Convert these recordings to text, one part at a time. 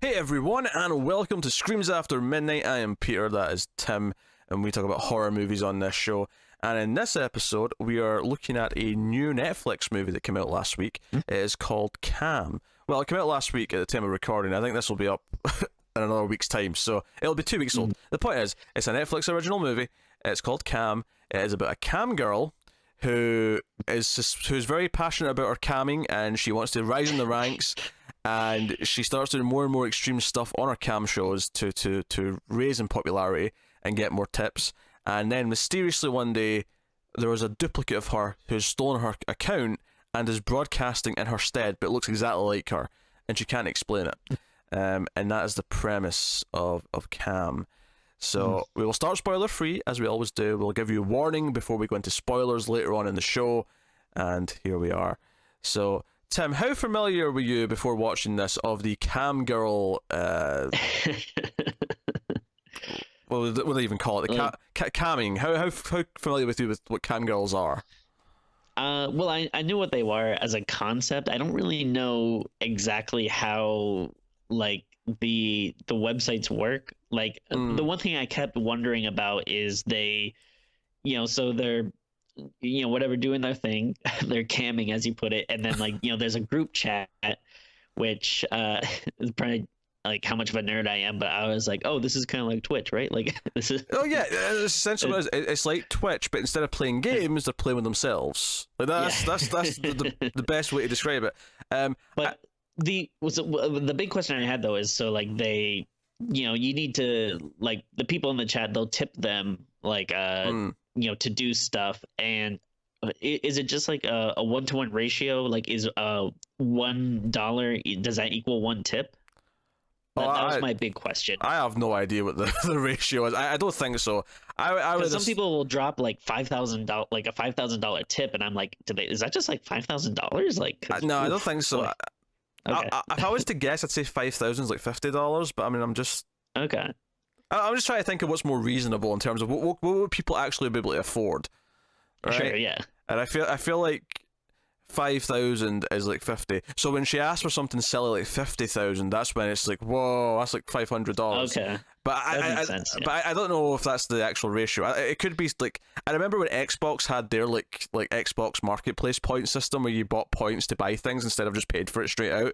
Hey everyone, and welcome to Screams After Midnight. I am Peter, that is Tim, and we talk about horror movies on this show. And in this episode, we are looking at a new Netflix movie that came out last week. It is called Cam. Well, it came out last week at the time of recording. I think this will be up in another week's time, so it'll be 2 weeks old. The point is, it's a Netflix original movie. It's called Cam. It is about a cam girl who's very passionate about her camming, and she wants to rise in the ranks. And she starts doing more and more extreme stuff on her cam shows to raise in popularity and get more tips. And then mysteriously one day, there was a duplicate of her who's stolen her account and is broadcasting in her stead, but looks exactly like her, and she can't explain it. And that is the premise of Cam. So we will start spoiler free, as we always do. We'll give you a warning before we go into spoilers later on in the show, and here we are. So, Tim, how familiar were you before watching this of the cam girl? What do they even call it? The camming. How familiar with you with what cam girls are? Well, I knew what they were as a concept. I don't really know exactly how like the websites work. Like the one thing I kept wondering about is they, so they're whatever, doing their thing, they're camming, as you put it, and then there's a group chat, which is probably like how much of a nerd I am, but I was like, oh, this is kind of like Twitch, right? Like this is essentially it's like Twitch, but instead of playing games, they're playing with themselves. Like that's the best way to describe it. But the big question I had though is, so like they, you need to, like, the people in the chat, they'll tip them like to do stuff, and is it just like a 1-to-1 ratio? Like, is $1, does that equal 1 tip? That was my big question. I have no idea what the ratio is. I don't think so. Some people will drop like $5,000, like a $5,000 tip, and I'm like, is that just like $5,000? Like, no, I don't think so. Okay. If I was to guess, I'd say 5,000 is like $50. But I mean, I'm just okay. I'm just trying to think of what's more reasonable in terms of what would people actually be able to afford. Right? Sure, yeah. And I feel like 5,000 is like 50. So when she asks for something silly like 50,000, that's when it's like, whoa, that's like $500. Okay. But I don't know if that's the actual ratio. It could be like, I remember when Xbox had their like Xbox Marketplace point system where you bought points to buy things instead of just paid for it straight out.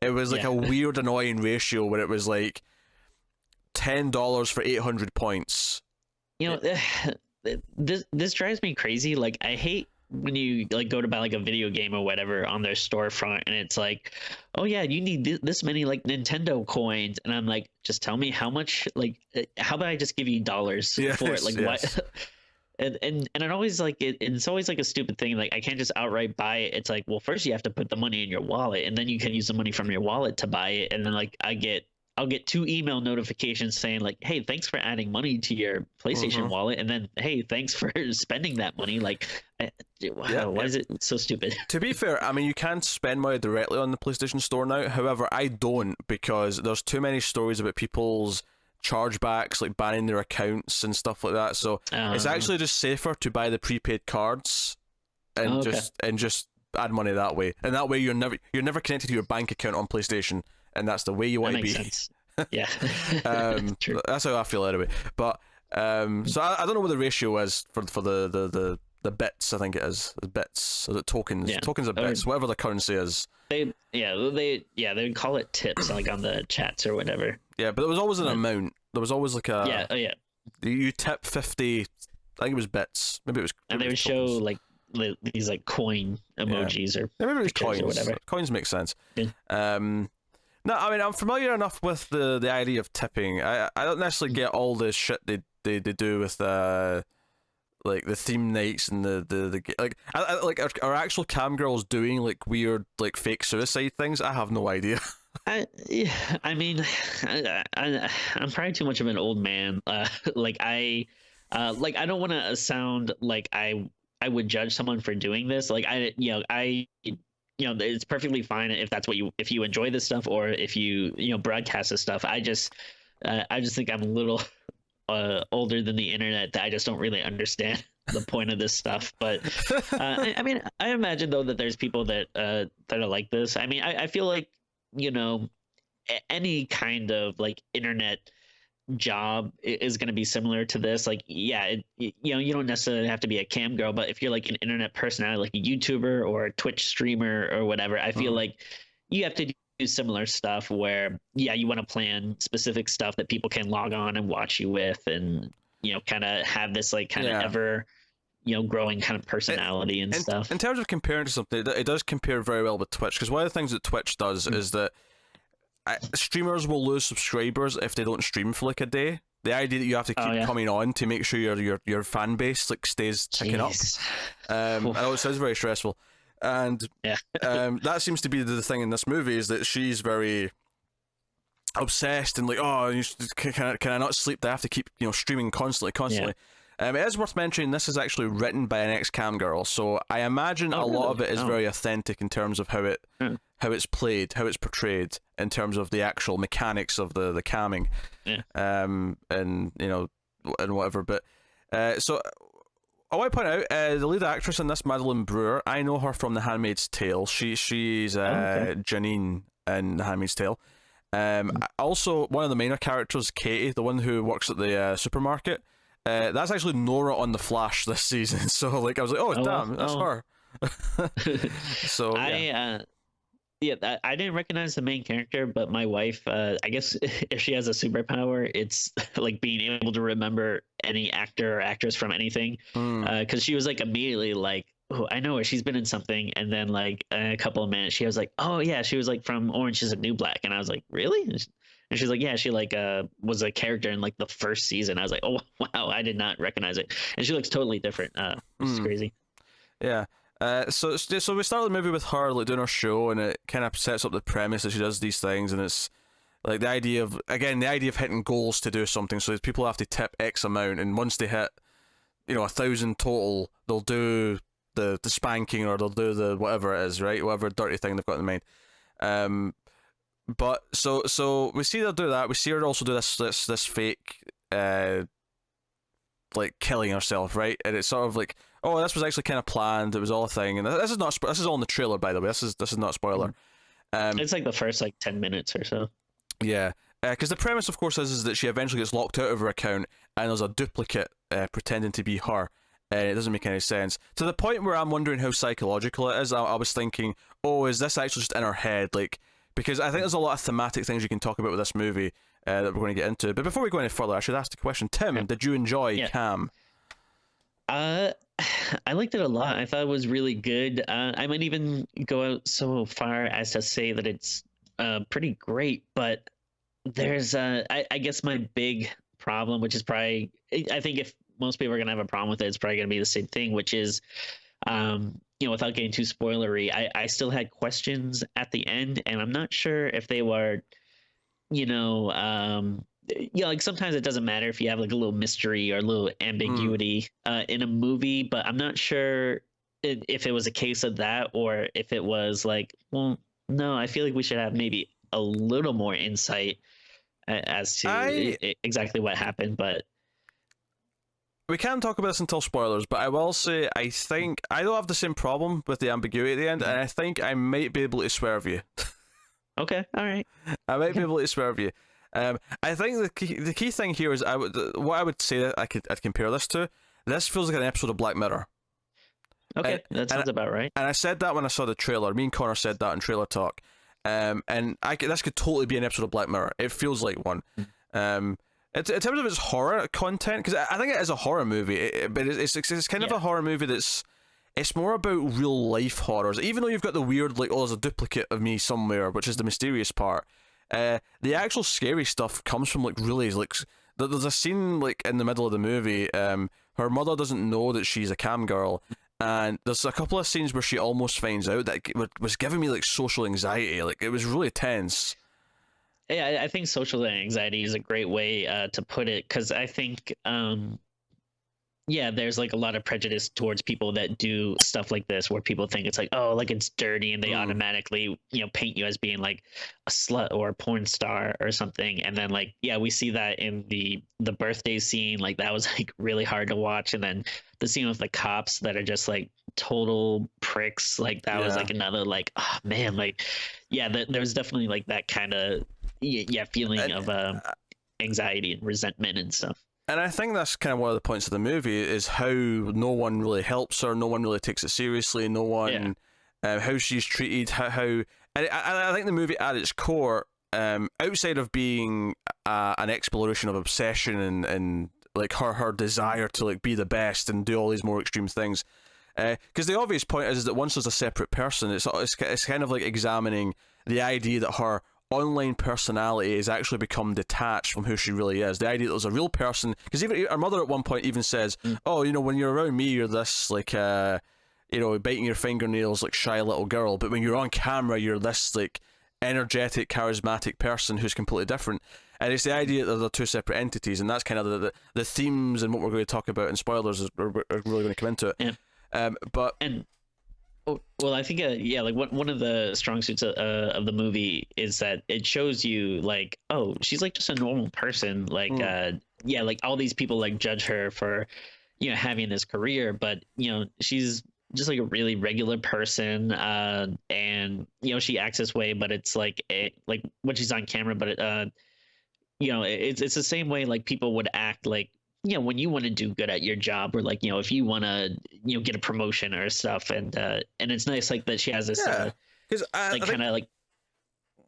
It was like a weird, annoying ratio where it was like $10 for 800 points. This drives me crazy. Like, I hate when you like go to buy like a video game or whatever on their storefront, and it's like, oh yeah, you need this many like Nintendo coins, and I'm like, just tell me how much. Like, how about I just give you dollars for it? Like, what? And it always like it's always like a stupid thing. Like, I can't just outright buy it. It's like, well, first you have to put the money in your wallet, and then you can use the money from your wallet to buy it. And then like I'll get 2 email notifications saying like, hey, thanks for adding money to your PlayStation wallet, and then, hey, thanks for spending that money. Like, why is it so stupid? To be fair, I mean, you can spend money directly on the PlayStation Store now. However, I don't, because there's too many stories about people's chargebacks, like banning their accounts and stuff like that. So it's actually just safer to buy the prepaid cards and just add money that way. And that way you're never connected to your bank account on PlayStation, and that's the way you want to be. Sense. Yeah. True. That's how I feel anyway. But so I don't know what the ratio is for the bits. I think it is the bits. Is it tokens? Yeah. Tokens of bits, whatever the currency is. They call it tips, like on the chats or whatever. Yeah, but there was always an amount. There was always like a You tip 50. I think it was bits. Maybe it was. And they would show like these like coin emojis or maybe it was coins or whatever. Coins make sense. Yeah. No, I mean, I'm familiar enough with the idea of tipping. I don't necessarily get all the shit they do with like the theme nights and the like are actual cam girls doing like weird like fake suicide things? I have no idea. I'm probably too much of an old man. I don't want to sound like I would judge someone for doing this. Like, it's perfectly fine if that's what if you enjoy this stuff, or if you broadcast this stuff. I just think I'm a little older than the internet, that I just don't really understand the point of this stuff. But I mean, I imagine though that there's people that are like this. I mean, I feel like any kind of like internet job is going to be similar to this. Like, yeah, you know, you don't necessarily have to be a cam girl, but if you're like an internet personality, like a YouTuber or a Twitch streamer or whatever, I feel Mm. like you have to do similar stuff where, yeah, you want to plan specific stuff that people can log on and watch you with, and you know, kind of have this like kind of Yeah. ever, you know, growing kind of It, personality and stuff. in terms of comparing to something, it does compare very well with Twitch, because one of the things that Twitch does is that streamers will lose subscribers if they don't stream for like a day. The idea that you have to keep coming on to make sure your fan base like stays ticking up. I know it sounds very stressful, and yeah, that seems to be the thing in this movie, is that she's very obsessed and like, oh, can I not sleep? I have to keep, you know, streaming constantly. It is worth mentioning this is actually written by an ex-cam girl, so I imagine a lot of it is very authentic in terms of how it's played, how it's portrayed, in terms of the actual mechanics of the camming, and you know, and whatever. But so I want to point out the lead actress in this, Madeline Brewer. I know her from The Handmaid's Tale. She's Janine in The Handmaid's Tale. Also, one of the minor characters, Katie, the one who works at the supermarket. That's actually Nora on The Flash this season. So like I was like, oh damn, that's her. So yeah, I didn't recognize the main character, but my wife, I guess if she has a superpower, it's like being able to remember any actor or actress from anything. Because she was like immediately like, oh, I know her. She's been in something. And then like a couple of minutes, she was like, oh yeah, she was like from Orange Is the New Black. And I was like, really? And she's like, yeah, she like was a character in like the first season. I was like, oh wow, I did not recognize it. And she looks totally different. Which is crazy. Yeah. So we start the movie with her like doing her show, and it kind of sets up the premise that she does these things, and it's like the idea of hitting goals to do something. So people have to tip X amount, and once they hit, you know, 1,000 total, they'll do the spanking, or they'll do the whatever it is, right? Whatever dirty thing they've got in mind. But so we see her do that. We see her also do this fake like killing herself, right? And it's sort of like, oh, this was actually kind of planned. It was all a thing, and this is all in the trailer, by the way. This is not a spoiler. It's like the first like 10 minutes or so. Yeah, because the premise, of course, is that she eventually gets locked out of her account, and there's a duplicate pretending to be her. And it doesn't make any sense, to the point where I'm wondering how psychological it is. I was thinking, oh, is this actually just in her head? Like, because I think there's a lot of thematic things you can talk about with this movie that we're going to get into. But before we go any further, I should ask the question, Tim, did you enjoy Cam? I liked it a lot. I thought it was really good. I might even go out so far as to say that it's pretty great. But there's, I guess my big problem, which is probably, I think if most people are going to have a problem with it, it's probably going to be the same thing, which is, you know, without getting too spoilery, I still had questions at the end, and I'm not sure if they were, you know, like sometimes it doesn't matter if you have like a little mystery or a little ambiguity in a movie, but I'm not sure if it was a case of that, or if it was like, well, no, I feel like we should have maybe a little more insight as to exactly what happened. But we can't talk about this until spoilers, but I will say I think I don't have the same problem with the ambiguity at the end, and I think I might be able to swerve you. Okay, all right. I might be able to swerve you. I think the key thing here is what I would say that I'd compare this to. This feels like an episode of Black Mirror. Okay, that sounds about right. And I said that when I saw the trailer. Me and Connor said that in Trailer Talk. And this could totally be an episode of Black Mirror. It feels like one. In terms of its horror content, because I think it is a horror movie, but it's kind of a horror movie it's more about real life horrors. Even though you've got the weird, like, oh, there's a duplicate of me somewhere, which is the mysterious part. The actual scary stuff comes from like really like there's a scene like in the middle of the movie. Her mother doesn't know that she's a cam girl, and there's a couple of scenes where she almost finds out, that was giving me like social anxiety. Like, it was really tense. Yeah, I think social anxiety is a great way to put it, because I think yeah, there's like a lot of prejudice towards people that do stuff like this, where people think it's like, oh, like it's dirty, and they automatically, you know, paint you as being like a slut or a porn star or something. And then like, yeah, we see that in the birthday scene. Like, that was like really hard to watch. And then the scene with the cops that are just like total pricks, like that was like another like, oh man, like, yeah, there's definitely like that kind of feeling of anxiety and resentment and stuff. And I think that's kind of one of the points of the movie is how no one really helps her, no one really takes it seriously, no one, how she's treated, how and I think the movie at its core, outside of being an exploration of obsession and like her desire to like be the best and do all these more extreme things, because the obvious point is that once there's a separate person, it's kind of like examining the idea that her online personality has actually become detached from who she really is. The idea that there's a real person, because even her mother at one point even says, "Oh, you know, when you're around me, you're this like, you know, biting your fingernails like shy little girl, but when you're on camera, you're this like energetic, charismatic person who's completely different." And it's the idea that they're two separate entities, and that's kind of the themes and what we're going to talk about in spoilers are really going to come into it. Well, I think like one of the strong suits of the movie is that it shows you like, oh, she's like just a normal person, like like all these people like judge her for having this career, but she's just like a really regular person, and she acts this way, but it's like like when she's on camera, but it's the same way like people would act like when you want to do good at your job, or like if you want to get a promotion or stuff, and it's nice like that she has this because like kind of like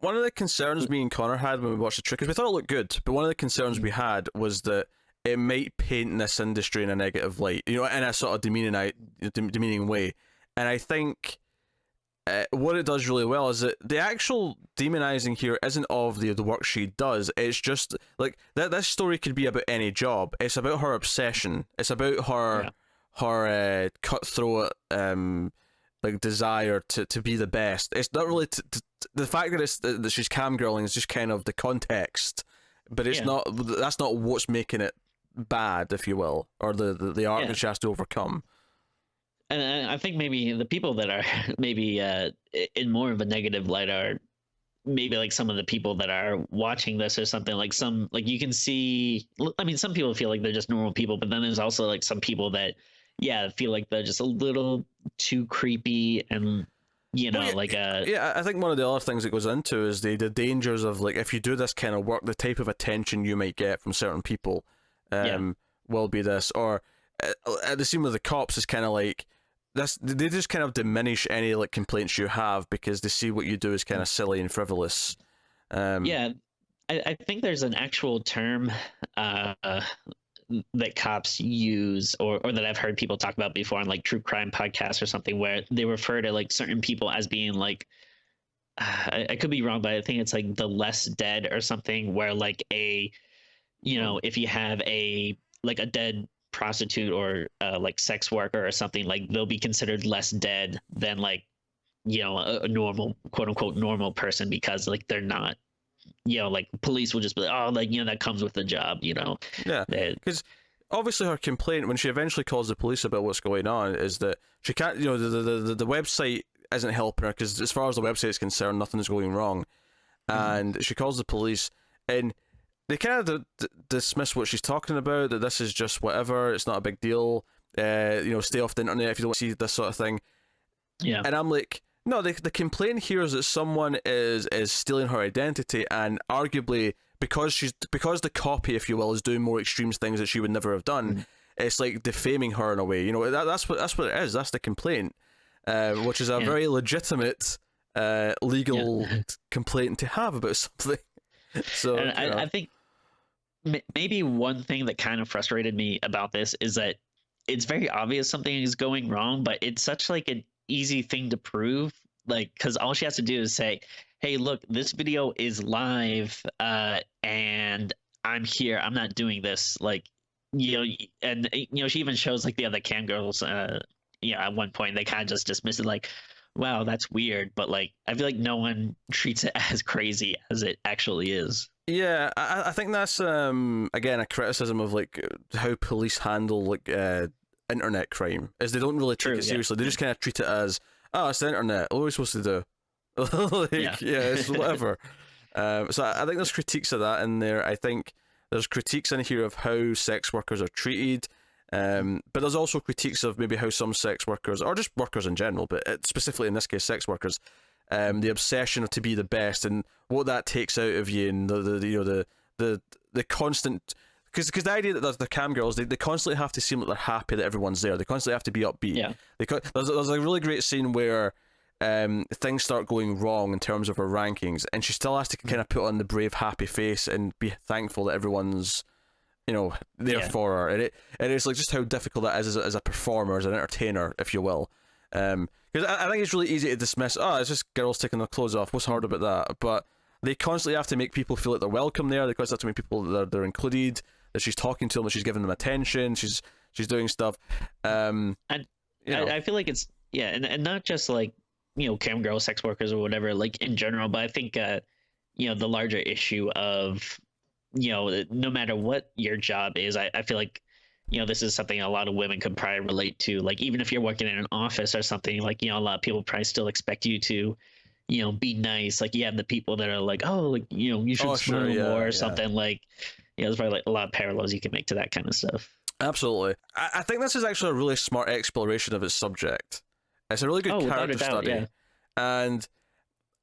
one of the concerns me and Connor had when we watched the trick, because we thought it looked good, but one of the concerns we had was that it might paint this industry in a negative light, in a sort of demeaning way. And I think what it does really well is that the actual demonizing here isn't of the work she does. It's just like that. This story could be about any job. It's about her obsession. It's about her cutthroat like desire to be the best. It's not really the fact that she's camgirling is just kind of the context, but it's not. That's not what's making it bad, if you will, or the arc that she has to overcome. And I think maybe the people that are maybe in more of a negative light are maybe like some of the people that are watching this or something. Like some, like you can see, I mean, some people feel like they're just normal people, but then there's also like some people that, feel like they're just a little too creepy and, I think one of the other things it goes into is the dangers of like, if you do this kind of work, the type of attention you might get from certain people will be this, or at the scene with the cops is kind of like, they just kind of diminish any like complaints you have because they see what you do is kind of silly and frivolous. I think there's an actual term that cops use, or that I've heard people talk about before on like true crime podcasts or something, where they refer to like certain people as being like, I could be wrong, but I think it's like the less dead or something, where like if you have a dead prostitute or like sex worker or something, like they'll be considered less dead than like a normal, quote unquote, normal person, because like they're not like police will just be like, oh, like that comes with the job, because obviously her complaint when she eventually calls the police about what's going on is that she can't, the website isn't helping her, because as far as the website is concerned, nothing is going wrong. And she calls the police, and they kind of dismiss what she's talking about, that this is just whatever, it's not a big deal, stay off the internet if you don't see this sort of thing. And I'm like, no, the complaint here is that someone is stealing her identity, and arguably because the copy, if you will, is doing more extreme things that she would never have done, it's like defaming her in a way. That's what it is. That's the complaint, which is a very legitimate legal complaint to have about something. So I think maybe one thing that kind of frustrated me about this is that it's very obvious something is going wrong, but it's such like an easy thing to prove, like, because all she has to do is say, hey, look, this video is live, and I'm here, I'm not doing this, like, and she even shows like the other cam girls at one point they kind of just dismiss it like, wow, that's weird, but like I feel like no one treats it as crazy as it actually is. Yeah, I think that's again a criticism of like how police handle like internet crime, is they don't really take it seriously. They just kind of treat it as, oh, it's the internet, what are we supposed to do? It's whatever. So I think there's critiques of that in there. I think there's critiques in here of how sex workers are treated, but there's also critiques of maybe how some sex workers, or just workers in general, but specifically in this case sex workers, the obsession to be the best, and what that takes out of you, and the constant. Because the idea that the cam girls, they constantly have to seem like they're happy that everyone's there. They constantly have to be upbeat. Yeah. There's a really great scene where things start going wrong in terms of her rankings, and she still has to kind of put on the brave, happy face and be thankful that everyone's, there for her. And it's like just how difficult that is as a performer, as an entertainer, if you will. Because I think it's really easy to dismiss, it's just girls taking their clothes off. What's hard about that? But they constantly have to make people feel like they're welcome there. They constantly have to make people that they're included, that she's talking to them, that she's giving them attention, she's doing stuff. And I feel like it's and not just like cam girl sex workers or whatever, like in general, but I think the larger issue of no matter what your job is, I feel like this is something a lot of women could probably relate to. Like even if you're working in an office or something, like a lot of people probably still expect you to be nice. Like you have the people that are like, oh, like you should smile more or something. Like there's probably like a lot of parallels you can make to that kind of stuff. Absolutely. I think this is actually a really smart exploration of its subject. It's a really good character study. Yeah. And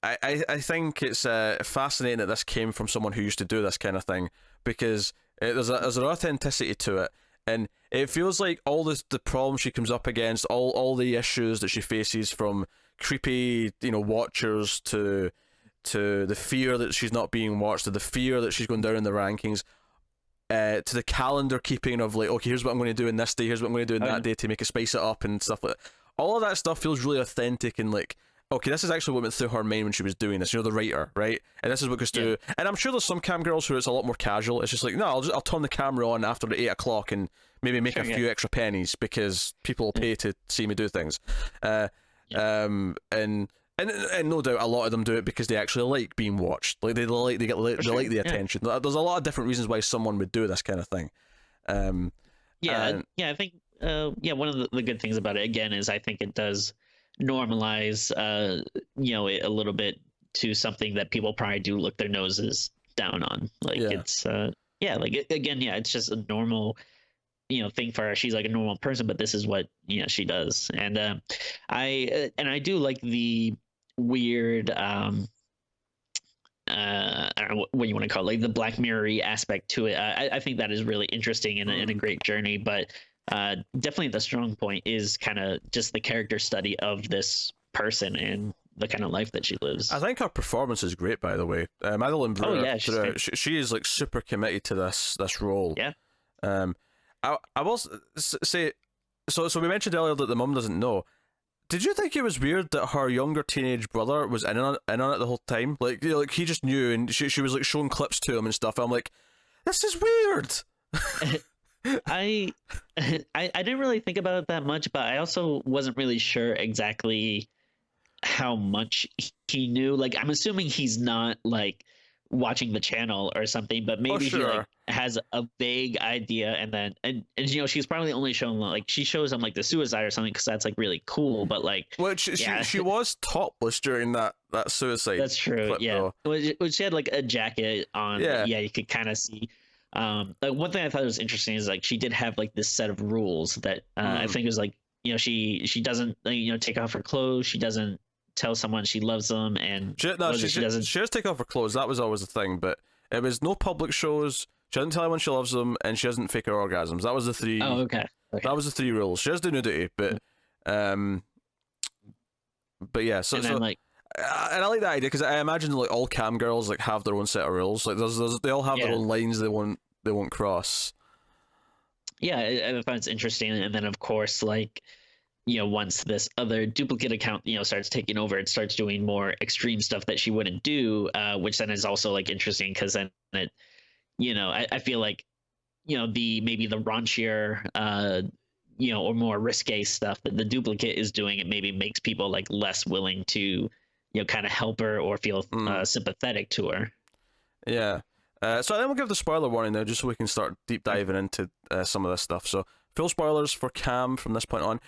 I think it's fascinating that this came from someone who used to do this kind of thing, because there's an authenticity to it, and it feels like all the problems she comes up against, all the issues that she faces, from creepy watchers to the fear that she's not being watched, to the fear that she's going down in the rankings, to the calendar keeping of like, okay, here's what I'm going to do in this day, here's what I'm going to do in that day to make it spice it up and stuff like that. All of that stuff feels really authentic, and like, okay, this is actually what went through her mind when she was doing this. The writer, right? And this is what goes through. And I'm sure there's some cam girls who it's a lot more casual. It's just like, no, I'll turn the camera on after the 8 o'clock and maybe make a few extra pennies because people will pay to see me do things. And no doubt a lot of them do it because they actually like being watched. Like they like the attention. There's a lot of different reasons why someone would do this kind of thing. I think one of the good things about it again is I think it does normalize it a little bit to something that people probably do look their noses down on. Like it's it's just a normal thing for her. She's like a normal person, but this is what she does. And I do like the weird I don't know what you want to call it, like the Black Mirror-y aspect to it. I think that is really interesting and a great journey, but definitely the strong point is kind of just the character study of this person and the kind of life that she lives. I think her performance is great, by the way. Madeline Brewer, she is like super committed to this role. Yeah. I will say, so we mentioned earlier that the mum doesn't know. Did you think it was weird that her younger teenage brother was in on it the whole time? Like, like he just knew, and she was like showing clips to him and stuff. I'm like, this is weird. I didn't really think about it that much, but I also wasn't really sure exactly how much he knew. Like, I'm assuming he's not like watching the channel or something, but maybe he like has a vague idea, and then and she's probably only showing like she shows him like the suicide or something because that's like really cool. But like, well, she was topless during that suicide. That's true. Clip, Well, she had like a jacket on. Yeah, you could kind of see. Like one thing I thought was interesting is like she did have like this set of rules that I think was like she doesn't take off her clothes, she doesn't tell someone she loves them, and she doesn't. She does take off her clothes. That was always the thing, but it was no public shows. She doesn't tell anyone she loves them, and she doesn't fake her orgasms. That was the three. Oh, okay. That was the 3 rules. She does do nudity, but yeah. So and then, like. And I like that idea because I imagine like all cam girls like have their own set of rules. Like they all have their own lines they won't cross. Yeah, I find it's interesting, and then of course like once this other duplicate account starts taking over, it starts doing more extreme stuff that she wouldn't do, which then is also like interesting because then it I feel like maybe the raunchier or more risque stuff that the duplicate is doing, it maybe makes people like less willing to kind of help her or feel sympathetic to her. Yeah. So then we'll give the spoiler warning now, just so we can start deep diving into some of this stuff. So full spoilers for Cam from this point on.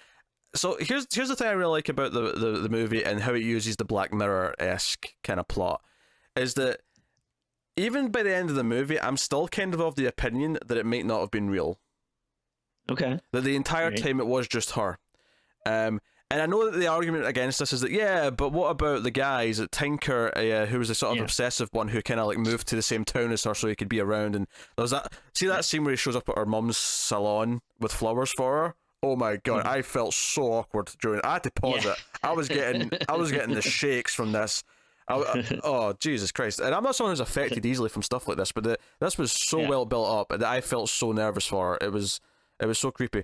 So here's the thing I really like about the movie and how it uses the Black Mirror-esque kind of plot, is that even by the end of the movie, I'm still kind of the opinion that it might not have been real. Okay. That the entire time it was just her. And And I know that the argument against this is that, yeah, but what about the guys at Tinker, who was the sort of obsessive one who kind of like moved to the same town as her so he could be around? And there's that. See that scene where he shows up at her mum's salon with flowers for her? Oh my god, I felt so awkward during. I had to pause it. I was getting the shakes from this. Oh Jesus Christ! And I'm not someone who's affected easily from stuff like this, but this was so well built up that I felt so nervous for her. It was so creepy.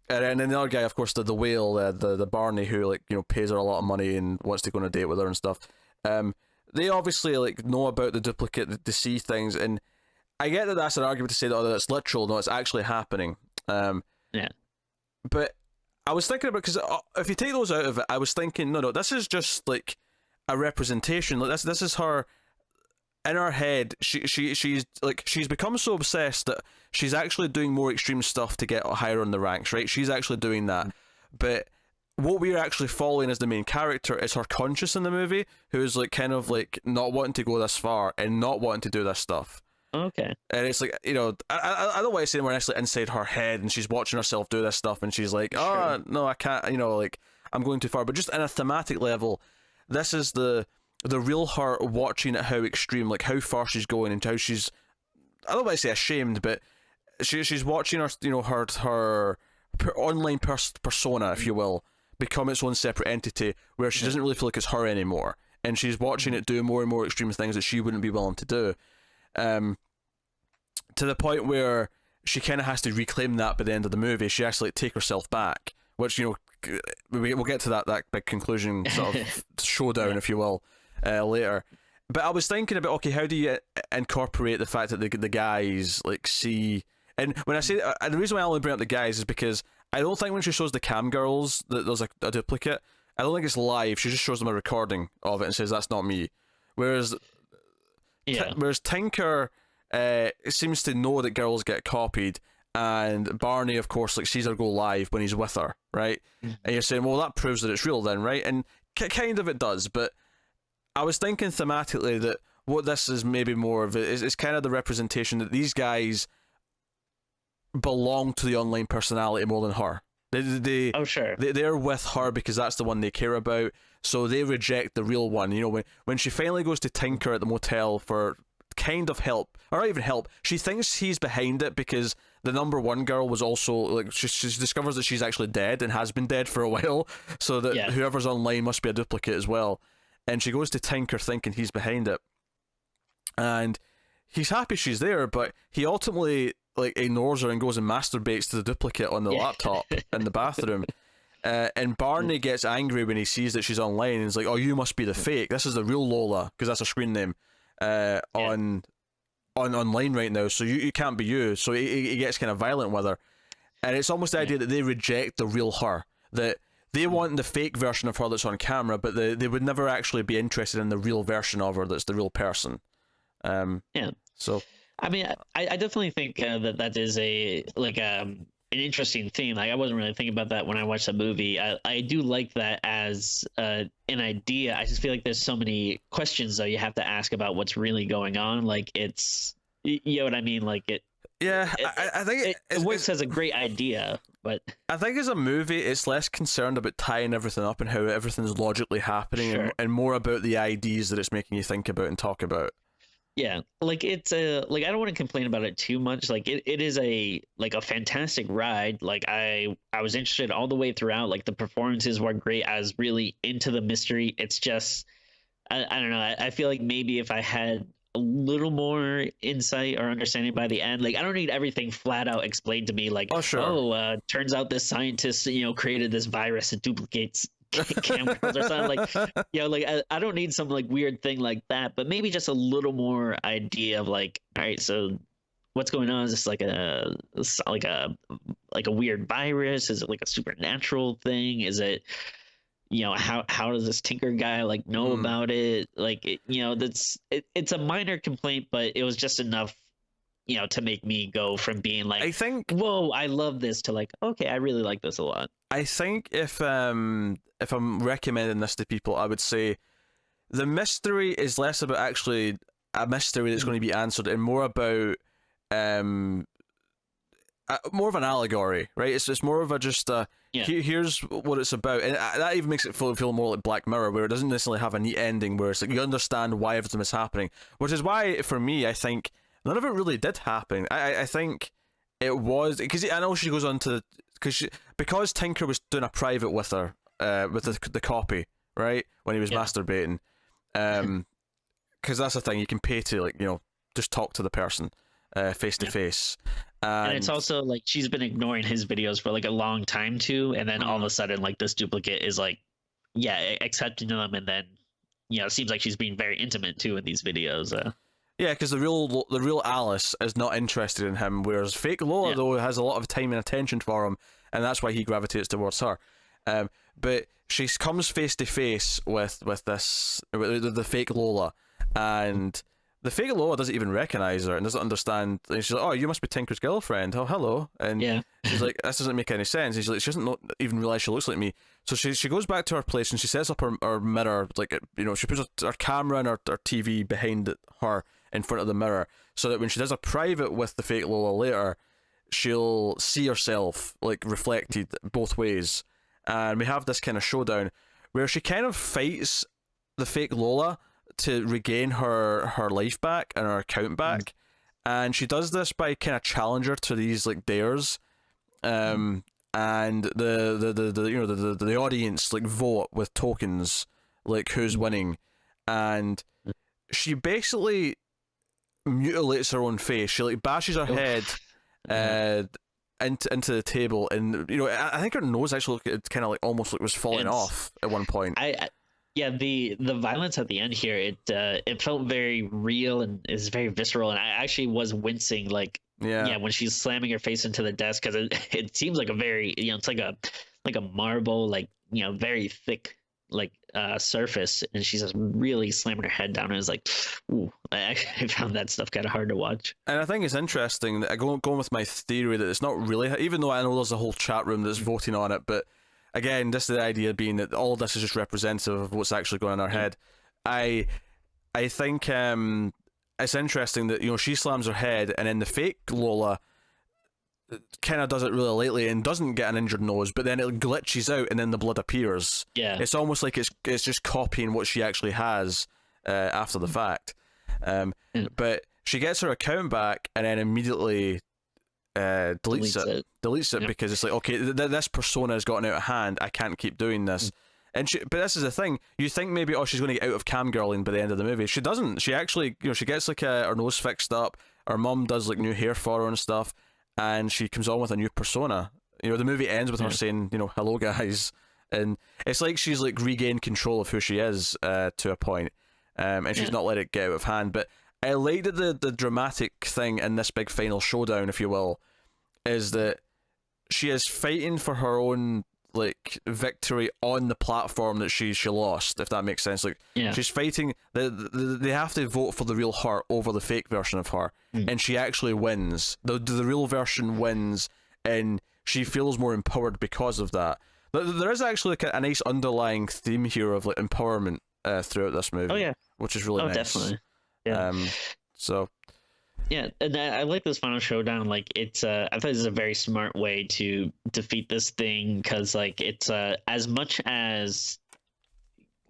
And then the other guy, of course, the whale, the Barney, who like pays her a lot of money and wants to go on a date with her and stuff. They obviously like know about the duplicate, they see things, and I get that that's an argument to say that that's literal. No, it's actually happening. But I was thinking about, because if you take those out of it, I was thinking, no, this is just like a representation. Like this is her. In her head, she's become so obsessed that she's actually doing more extreme stuff to get higher on the ranks, right? She's actually doing that. But what we're actually following as the main character is her conscious in the movie, who's like kind of like not wanting to go this far and not wanting to do this stuff. Okay. And it's like, I don't want to say we're actually inside her head and she's watching herself do this stuff and she's like, oh, no, I can't, like, I'm going too far. But just on a thematic level, this is the real her watching at how extreme, like how far she's going and how she's, I don't want to say ashamed, but she's watching her, her online persona, if you will, become its own separate entity where she doesn't really feel like it's her anymore. And she's watching it do more and more extreme things that she wouldn't be willing to do. To the point where she kind of has to reclaim that by the end of the movie. She has to like take herself back, which, we'll get to that big conclusion sort of showdown, if you will, later. But I was thinking about, okay, how do you incorporate the fact that the guys like see, and when I say and the reason why I only bring up the guys is because I don't think when she shows the cam girls that there's a duplicate. I don't think it's live. She just shows them a recording of it and says that's not me. Whereas Tinker seems to know that girls get copied, and Barney, of course, like sees her go live when he's with her, right? And you're saying, well, that proves that it's real then, right? And kind of it does, but I was thinking thematically that what this is maybe more of is kind of the representation that these guys belong to the online personality more than her. They're with her because that's the one they care about, so they reject the real one. When she finally goes to Tinker at the motel for kind of help, or not even help, she thinks he's behind it because the number one girl was also like she discovers that she's actually dead and has been dead for a while, so that whoever's online must be a duplicate as well. And she goes to Tinker thinking he's behind it, and he's happy she's there, but he ultimately like ignores her and goes and masturbates to the duplicate on the laptop in the bathroom. And Barney gets angry when he sees that she's online and is like, oh, you must be the fake, this is the real Lola, because that's her screen name on online right now, so you can't be you. So he gets kind of violent with her, and it's almost the idea that they reject the real her, that they want the fake version of her that's on camera, but they would never actually be interested in the real version of her that's the real person. So I mean, I definitely think that is an interesting theme. Like, I wasn't really thinking about that when I watched the movie. I do like that as an idea. I just feel like there's so many questions though you have to ask about what's really going on. Like, it's, you know what I mean? Like I think it works as a great idea, but I think as a movie, it's less concerned about tying everything up and how everything's logically happening, and more about the ideas that it's making you think about and talk about. Yeah, like it's like I don't want to complain about it too much. Like it is a fantastic ride. Like I was interested all the way throughout. Like the performances were great. I was really into the mystery. It's just I don't know. I feel like maybe if I had a little more insight or understanding by the end, like I don't need everything flat out explained to me. Like, turns out this scientist created this virus that duplicates cameras or something, like I don't need some like weird thing like that, but maybe just a little more idea of like, all right, so what's going on? Is this like a weird virus? Is it like a supernatural thing? Is it how does this Tinker guy like know about it? Like it's a minor complaint, but it was just enough to make me go from being like, I think, whoa, I love this, to like, okay, I really like this a lot. I think if I'm recommending this to people, I would say the mystery is less about actually a mystery that's going to be answered and more about more of an allegory, right? It's more of a just Yeah. here's what it's about, and that even makes it feel more like Black Mirror, where it doesn't necessarily have a neat ending, where it's like you understand why everything is happening, which is why for me I think none of it really did happen. I think it was because I know she goes on to because Tinker was doing a private with her with the copy, right, when he was masturbating, because that's the thing, you can pay to, like, just talk to the person face to face. And it's also like she's been ignoring his videos for like a long time too, and then all of a sudden like this duplicate is like accepting them, and then it seems like she's being very intimate too in these videos. Yeah, because the real Alice is not interested in him, whereas fake Lola though has a lot of time and attention for him, and that's why he gravitates towards her. But she comes face to face with the fake Lola, and the fake Lola doesn't even recognize her and doesn't understand. And she's like, "Oh, you must be Tinker's girlfriend. Oh, hello." And she's like, "This doesn't make any sense." And she's like, she doesn't even realize she looks like me. So she goes back to her place and she sets up her mirror, like, she puts her camera and her TV behind her in front of the mirror, so that when she does a private with the fake Lola later, she'll see herself like reflected both ways. And we have this kind of showdown where she kind of fights the fake Lola to regain her life back and her account back, and she does this by kind of challenge her to these like dares, and the audience like vote with tokens like who's winning, and she basically mutilates her own face. She like bashes her head into the table, and I think her nose actually kind of like almost like was falling off at one point. The violence at the end here, it felt very real and is very visceral, and I actually was wincing like when she's slamming her face into the desk, because it seems like a very it's like a marble, like very thick like surface, and she's just really slamming her head down, and it's like, ooh, I actually found that stuff kind of hard to watch. And I think it's interesting that going with my theory that it's not really, even though I know there's a whole chat room that's voting on it, but again, this is the idea being that all of this is just representative of what's actually going on in our head. I think it's interesting that she slams her head, and then the fake Lola kind of does it really lately and doesn't get an injured nose, but then it glitches out and then the blood appears. It's almost like it's just copying what she actually has after the fact. But she gets her account back and then immediately deletes it because it's like, okay, this persona has gotten out of hand, I can't keep doing this. But this is the thing, you think maybe she's going to get out of cam girling by the end of the movie. She doesn't. She actually she gets like her nose fixed up, her mum does like new hair for her and stuff, and she comes on with a new persona. The movie ends with her saying, hello guys, and it's like she's like regained control of who she is to a point, and she's not let it get out of hand. But I liked that the dramatic thing in this big final showdown, if you will, is that she is fighting for her own like victory on the platform that she lost, if that makes sense. Like she's fighting, they have to vote for the real her over the fake version of her, and she actually wins. The real version wins, and she feels more empowered because of that. There is actually like a nice underlying theme here of like empowerment throughout this movie. Which is really nice. Definitely. And I like this final showdown. Like it's I thought this is a very smart way to defeat this thing, because like it's as much as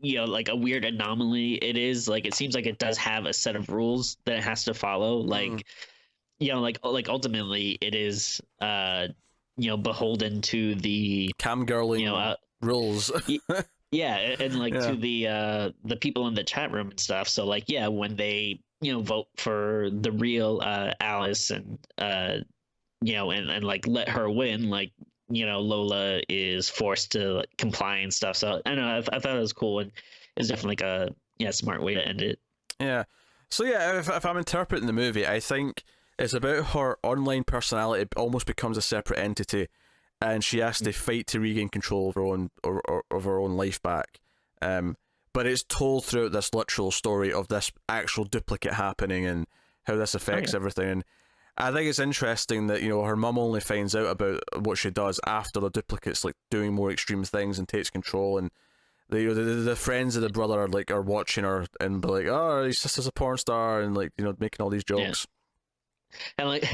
like a weird anomaly it is, like it seems like it does have a set of rules that it has to follow. Like like ultimately it is beholden to the cam girling rules. And like to the people in the chat room and stuff. So like when they vote for the real Alice, and and like let her win, like Lola is forced to like, comply and stuff. So I know I thought it was cool, and it's definitely like a smart way to end it. So if I'm interpreting the movie, I think it's about her online personality almost becomes a separate entity, and she has to fight to regain control of her own of her own life back. But it's told throughout this literal story of this actual duplicate happening and how this affects everything. And I think it's interesting that her mum only finds out about what she does after the duplicate's like doing more extreme things and takes control. And the friends of the brother are watching her and be like, "Oh, his sister's a porn star," and like making all these jokes. And like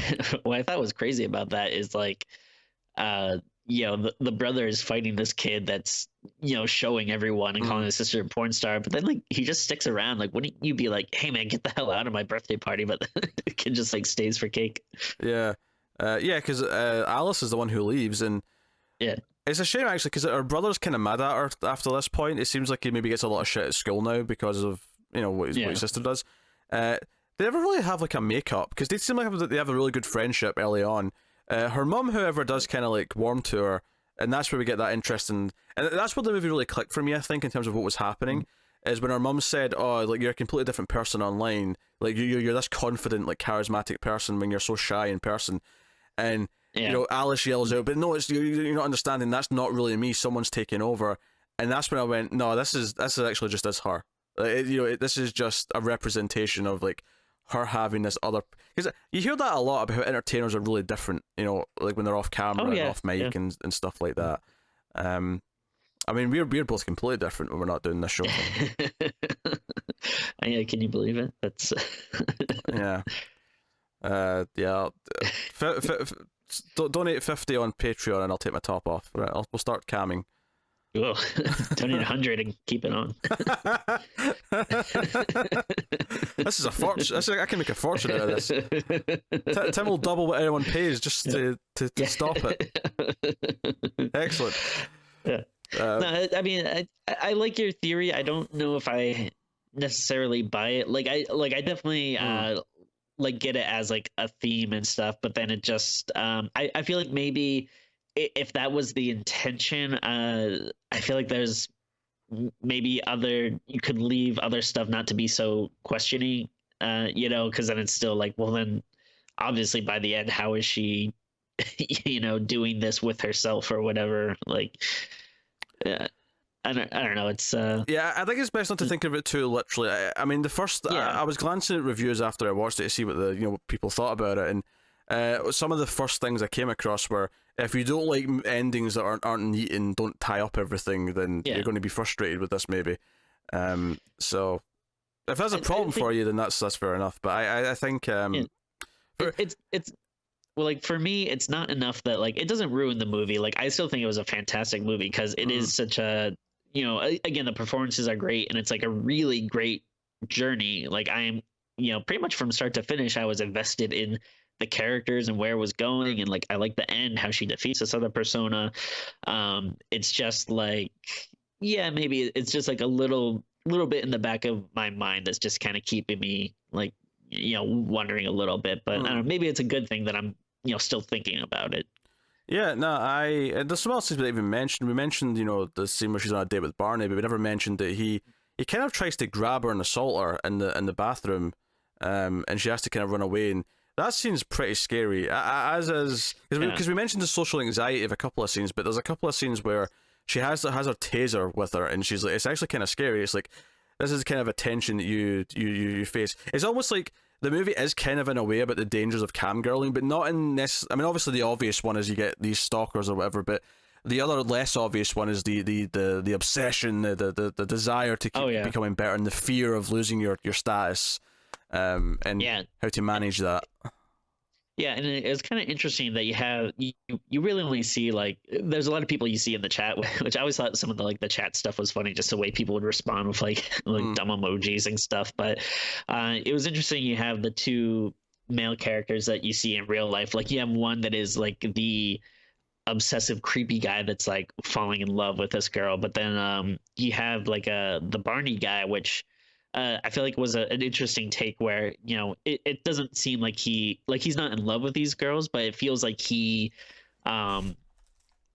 what I thought was crazy about that is like the brother is fighting this kid that's showing everyone and calling his sister a porn star, but then like he just sticks around. Like, wouldn't you be like, hey man, get the hell out of my birthday party? But the kid just like stays for cake. Yeah, yeah, because Alice is the one who leaves, and Yeah. it's a shame actually because her brother's kind of mad at her after this point. It seems like he maybe gets a lot of shit at school now because of what his sister does. They never really have like a make-up because they seem like they have a really good friendship early on. Her mum, however, does kind of like warm to her, and that's where we get that interesting. And that's where the movie really clicked for me, I think, in terms of what was happening. Is when her mum said, "Oh, like you're a completely different person online. Like you're this confident, like charismatic person when you're so shy in person." And Alice yells out, "But no, you're not understanding. That's not really me. Someone's taking over." And that's when I went, "No, this is actually just as her. This is just a representation of like her having this other." Because you hear that a lot about how entertainers are really different. Like when they're off camera and off mic and stuff like that. I mean, we're both completely different when we're not doing this show. Yeah, can you believe it? That's yeah. Yeah. Donate 50 on Patreon and I'll take my top off. Right, we'll start camming. Whoa. Donate 100 and keep it on. This is a fortune. I can make a fortune out of this. Tim will double what anyone pays just to stop it. Excellent. Yeah. No, I mean, I like your theory. I don't know if I necessarily buy it. I definitely like get it as like a theme and stuff, but then it just I feel like maybe if that was the intention, I feel like there's maybe you could leave other stuff not to be so questioning, because then it's still like, well, then obviously by the end, how is she, doing this with herself or whatever? Like, I don't know. It's yeah, I think it's best not to think of it too literally. I mean, the first I was glancing at reviews after I watched it to see what what people thought about it, and some of the first things I came across were, if you don't like endings that aren't neat and don't tie up everything, then you're going to be frustrated with this maybe. So if that's a problem for you, then that's fair enough. But I think it's well, like for me, it's not enough that like it doesn't ruin the movie. Like I still think it was a fantastic movie because it is such a again, the performances are great and it's like a really great journey. Like I am pretty much from start to finish, I was invested in the characters and where it was going, and like I like the end, how she defeats this other persona. It's just like, maybe it's just like a little bit in the back of my mind that's just kind of keeping me like wondering a little bit, but I don't know, maybe it's a good thing that I'm still thinking about it. Yeah, no, there's some else we didn't even mention. We mentioned, the scene where she's on a date with Barney, but we never mentioned that he kind of tries to grab her and assault her in the bathroom, and she has to kind of run away, and that scene's pretty scary. Because we mentioned the social anxiety of a couple of scenes, but there's a couple of scenes where she has her taser with her, and she's like, it's actually kind of scary. It's like, this is kind of a tension that you face. It's almost like the movie is kind of in a way about the dangers of camgirling, but not in this. I mean, obviously the obvious one is you get these stalkers or whatever, but the other less obvious one is the obsession, the desire to keep becoming better, and the fear of losing your status, and how to manage that. Yeah, and it's kind of interesting that you really only see like, there's a lot of people you see in the chat, which I always thought some of the chat stuff was funny, just the way people would respond with like dumb emojis and stuff. But it was interesting. You have the two male characters that you see in real life. Like you have one that is like the obsessive creepy guy that's like falling in love with this girl, but then you have like the Barney guy, which I feel like was an interesting take where it doesn't seem like he's not in love with these girls, but it feels like he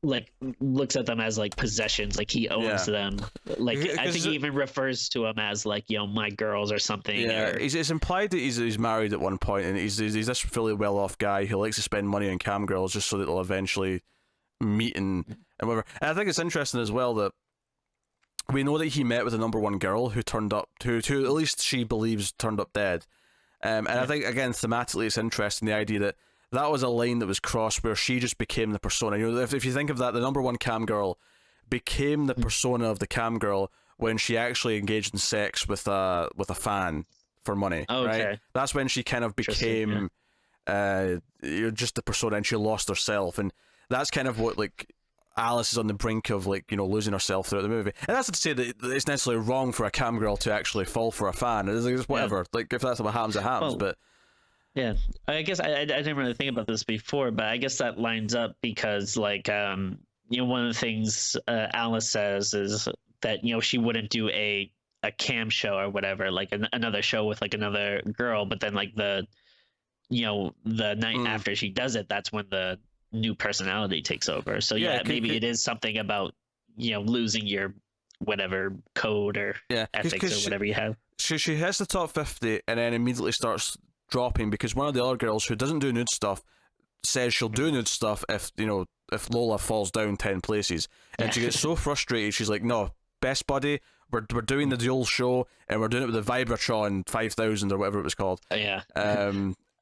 like looks at them as like possessions, like he owns them. Like I think he even refers to them as like my girls or something. Yeah, it's implied that he's married at one point, and he's this really well off guy who likes to spend money on cam girls just so that they'll eventually meet and whatever. And I think it's interesting as well that we know that he met with the number one girl who turned up, who at least she believes turned up dead. And I think, again, thematically, it's interesting, the idea that was a line that was crossed where she just became the persona. If you think of that, the number one cam girl became the persona of the cam girl when she actually engaged in sex with a fan for money. Right? That's when she kind of became just the persona, and she lost herself. And that's kind of what, like, Alice is on the brink of, like, you know, losing herself throughout the movie. And that's not to say that it's necessarily wrong for a cam girl to actually fall for a fan. It's whatever. Like, if that's what happens, it happens. Well, but yeah, I guess I didn't really think about this before, but I guess that lines up because, like, you know, one of the things Alice says is that, you know, she wouldn't do a cam show or whatever, like another show with like another girl, but then like the night after she does it, that's when the new personality takes over. So yeah, maybe it is something about, you know, losing your whatever code or ethics or whatever you have. She hits the top 50 and then immediately starts dropping because one of the other girls who doesn't do nude stuff says she'll do nude stuff if, you know, if Lola falls down 10 places. And she gets so frustrated, she's like, no, best buddy, we're doing the dual show and we're doing it with the Vibratron 5000 or whatever it was called.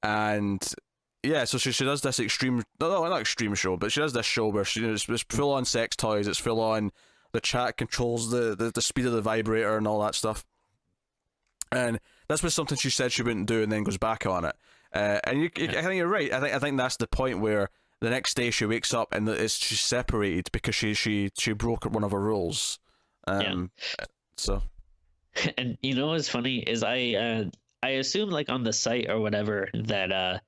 And yeah, so she does this extreme, no, not extreme show, but she does this show where it's full on sex toys, it's full on, the chat controls the speed of the vibrator and all that stuff. And that's was something she said she wouldn't do and then goes back on it. And I think you're right. I think that's the point where the next day she wakes up and she's separated because she broke one of her rules. So. And you know what's funny is I assume like on the site or whatever that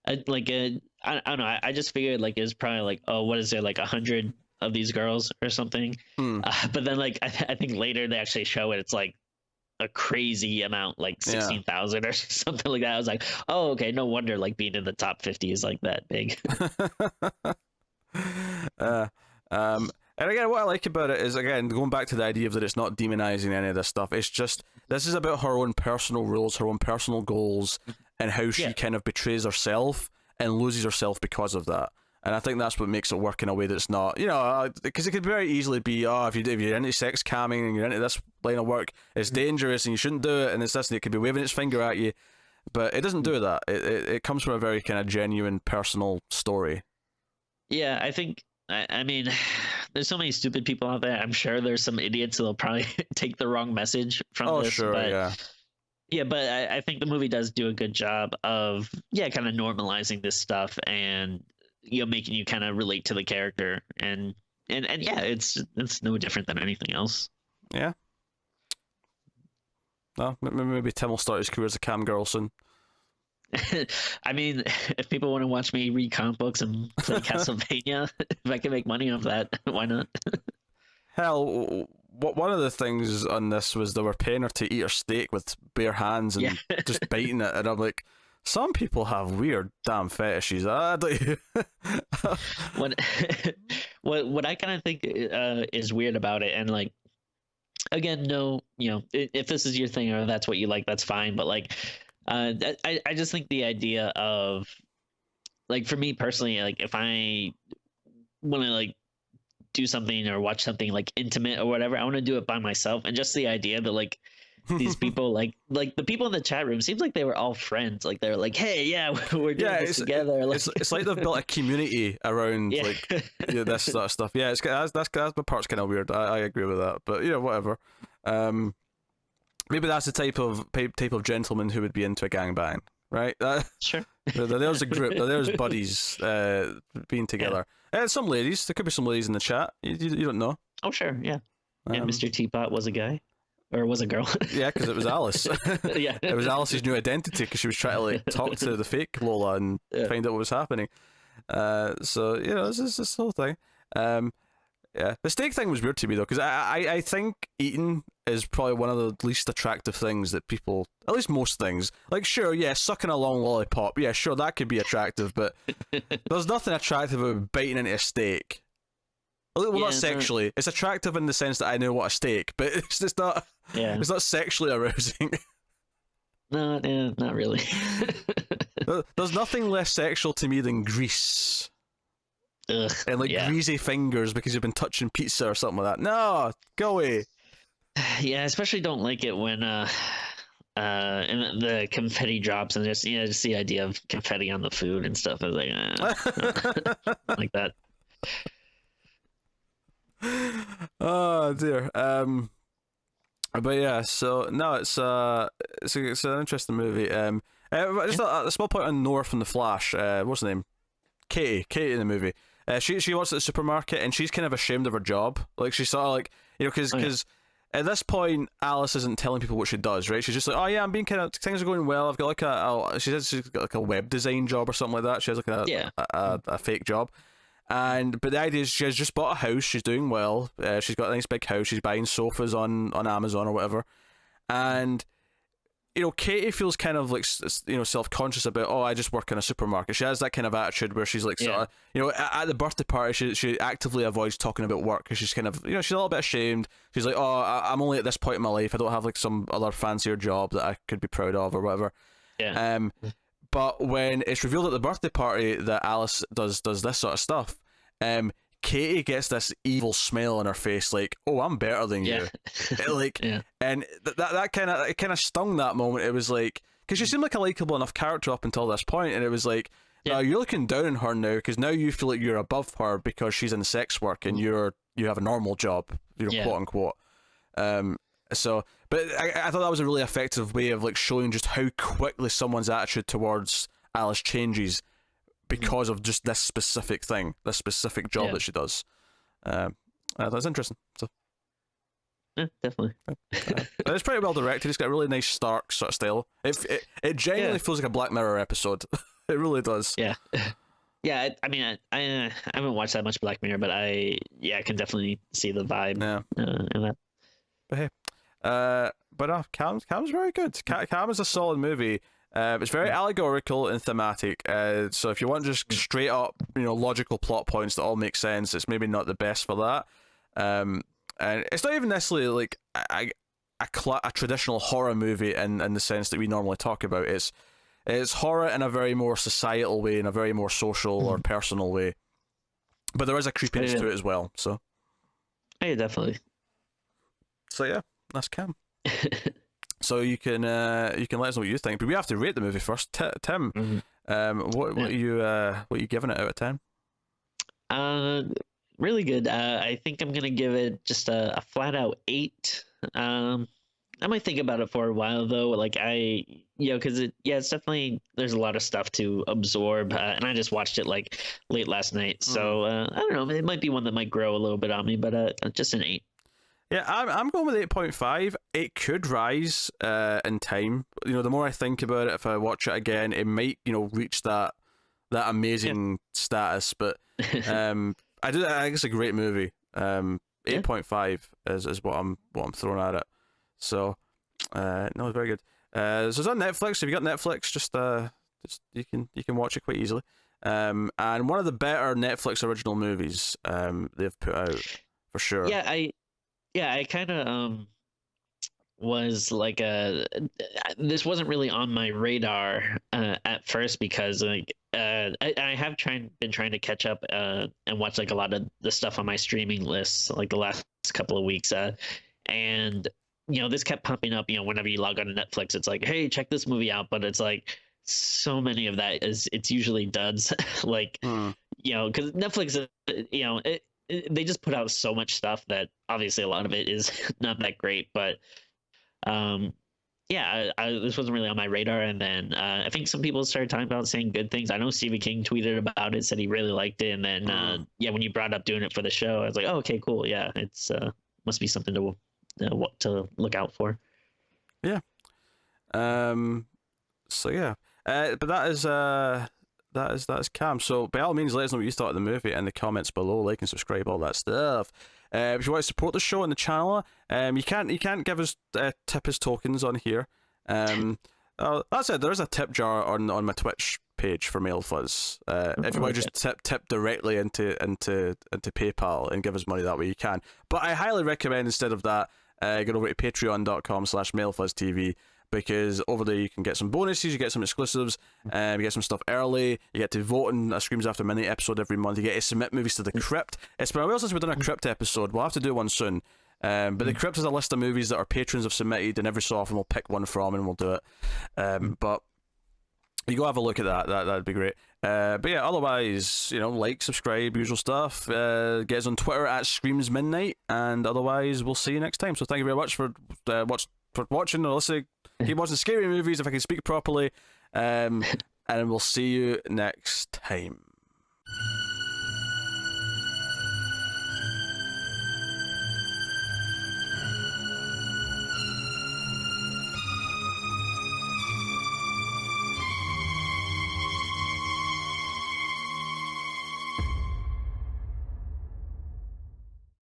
I don't know, I just figured like it's probably like, oh, what is there, like 100 of these girls or something. But then like I think later they actually show it, it's like a crazy amount, like 16,000 or something like that. I was like, oh, okay, no wonder like being in the top 50 is like that big. And again, what I like about it is, again, going back to the idea of that it's not demonizing any of this stuff. It's just, this is about her own personal rules, her own personal goals, and how she kind of betrays herself and loses herself because of that. And I think that's what makes it work in a way that's not, you know, because it could very easily be, oh, if you're into sex camming and you're into this line of work, it's dangerous and you shouldn't do it, and it's this, and it could be waving its finger at you. But it doesn't do that. It comes from a very kind of genuine, personal story. Yeah, I think, I mean, there's so many stupid people out there. I'm sure there's some idiots that'll probably take the wrong message from this. Sure, but, yeah, but I think the movie does do a good job of, kind of normalizing this stuff and, you know, making you kind of relate to the character. And yeah, it's no different than anything else. Yeah. No, maybe Tim will start his career as a cam girl soon. I mean, if people want to watch me read comic books and play Castlevania, if I can make money off that, why not? Hell, one of the things on this was they were paying her to eat her steak with bare hands and just biting it, and I'm like, some people have weird damn fetishes. What I kind of think is weird about it, and like, again, no, you know, if this is your thing or that's what you like, that's fine. But like, I just think the idea of, like, for me personally, like if I want to like do something or watch something like intimate or whatever, I want to do it by myself. And just the idea that like these people, like the people in the chat room, seems like they were all friends. Like they're like, hey, we're doing this together. Like, it's like they've built a community around like this sort of stuff. Yeah, that's the part's kind of weird. I agree with that, but whatever. Maybe that's the type of gentleman who would be into a gangbang, right? Sure. There's a group. There's buddies being together. Some ladies. There could be some ladies in the chat. You don't know. Oh sure, yeah. And Mr. Teapot was a guy. Or was a girl. Yeah, because it was Alice. Yeah. It was Alice's new identity because she was trying to like talk to the fake Lola and find out what was happening. So, this whole thing. The steak thing was weird to me though, because I think eating is probably one of the least attractive things that people, at least most things, like sure, sucking a long lollipop, sure, that could be attractive, but there's nothing attractive about biting into a steak. Well, not sexually. It's attractive in the sense that I know what a steak, but it's just not. Yeah. It's not sexually arousing. No, not really. There's nothing less sexual to me than grease. Ugh, and like greasy fingers because you've been touching pizza or something like that. No, go away. Yeah, I especially don't like it when and the confetti drops and just the idea of confetti on the food and stuff. I was like, like that. Oh dear. But yeah, so no, it's an interesting movie. Just a small point on Nora from The Flash. What's her name? Katie in the movie. She works at the supermarket, and she's kind of ashamed of her job. Like, she's sort of like, because at this point, Alice isn't telling people what she does, right? She's just like, oh yeah, I'm being kind of, things are going well. I've got like she says she's got like a web design job or something like that. She has like a fake job. But the idea is she has just bought a house. She's doing well. She's got a nice big house. She's buying sofas on Amazon or whatever. And Katie feels kind of like self-conscious about, oh, I just work in a supermarket. She has that kind of attitude where she's like sort of, at the birthday party she actively avoids talking about work because she's kind of, she's a little bit ashamed. She's like, oh, I'm only at this point in my life. I don't have like some other fancier job that I could be proud of or whatever. But when it's revealed at the birthday party that Alice does this sort of stuff, Katie gets this evil smile on her face, like, "Oh, I'm better than you," and that kind of stung that moment. It was like, because she seemed like a likable enough character up until this point, and it was like, no, you're looking down on her now because now you feel like you're above her because she's in sex work and you have a normal job, quote unquote. But I thought that was a really effective way of like showing just how quickly someone's attitude towards Alice changes because of just this specific thing, this specific job that she does. That's interesting. So, yeah, definitely. It's pretty well directed. It's got a really nice Stark sort of style. It genuinely feels like a Black Mirror episode. It really does. Yeah. Yeah, I mean, I haven't watched that much Black Mirror, but I can definitely see the vibe in that. But hey, Cam's very good. Cam is a solid movie. It's very allegorical and thematic. So if you want just straight up, logical plot points that all make sense, it's maybe not the best for that. And it's not even necessarily like a traditional horror movie in the sense that we normally talk about. It's horror in a very more societal way, in a very more social or personal way. But there is a creepiness to it as well. So, yeah, definitely. So yeah, that's Cam. So you can let us know what you think, but we have to rate the movie first. Tim, what are you giving it out of 10? Really good. I think I'm gonna give it just a flat out 8. I might think about it for a while though. Like because it's definitely, there's a lot of stuff to absorb, and I just watched it like late last night, so I don't know. It might be one that might grow a little bit on me, but just an 8. Yeah, I'm going with 8.5. It could rise in time. The more I think about it, if I watch it again, it might reach that amazing status. But I think it's a great movie. 8.5 is what I'm throwing at it. So no, it's very good. So it's on Netflix. If you got Netflix, just you can watch it quite easily. And one of the better Netflix original movies they've put out for sure. I kind of was like this wasn't really on my radar at first because like I have been trying to catch up and watch like a lot of the stuff on my streaming lists like the last couple of weeks and this kept popping up whenever you log on to Netflix. It's like, hey, check this movie out, but it's like so many of that it's usually duds. Like because Netflix they just put out so much stuff that obviously a lot of it is not that great, but this wasn't really on my radar. And then I think some people started talking about saying good things. I know Stephen King tweeted about it, said he really liked it, and then when you brought up doing it for the show, I was like, oh, okay, cool. Yeah, it's must be something to look out for. Yeah. So yeah, but that is Cam. So by all means, let us know what you thought of the movie in the comments below. Like and subscribe, all that stuff. If you want to support the show and the channel, you can't give us tip as tokens on here. That's it. There is a tip jar on my Twitch page for Mail Fuzz. If you want to just tip directly into PayPal and give us money that way, you can. But I highly recommend instead of that, go over to patreon.com/MailFuzzTV. Because over there you can get some bonuses, you get some exclusives, you get some stuff early, you get to vote in a Screams After Midnight episode every month, you get to submit movies to the Crypt. It's been a while since we've done a Crypt episode, we'll have to do one soon. But the Crypt is a list of movies that our patrons have submitted, and every so often we'll pick one from and we'll do it. But you go have a look at that'd be great. But yeah, otherwise, like, subscribe, usual stuff. Get us on Twitter at Screams Midnight, and otherwise we'll see you next time. So thank you very much for watching or listening. Keep watching scary movies if I can speak properly. And we'll see you next time.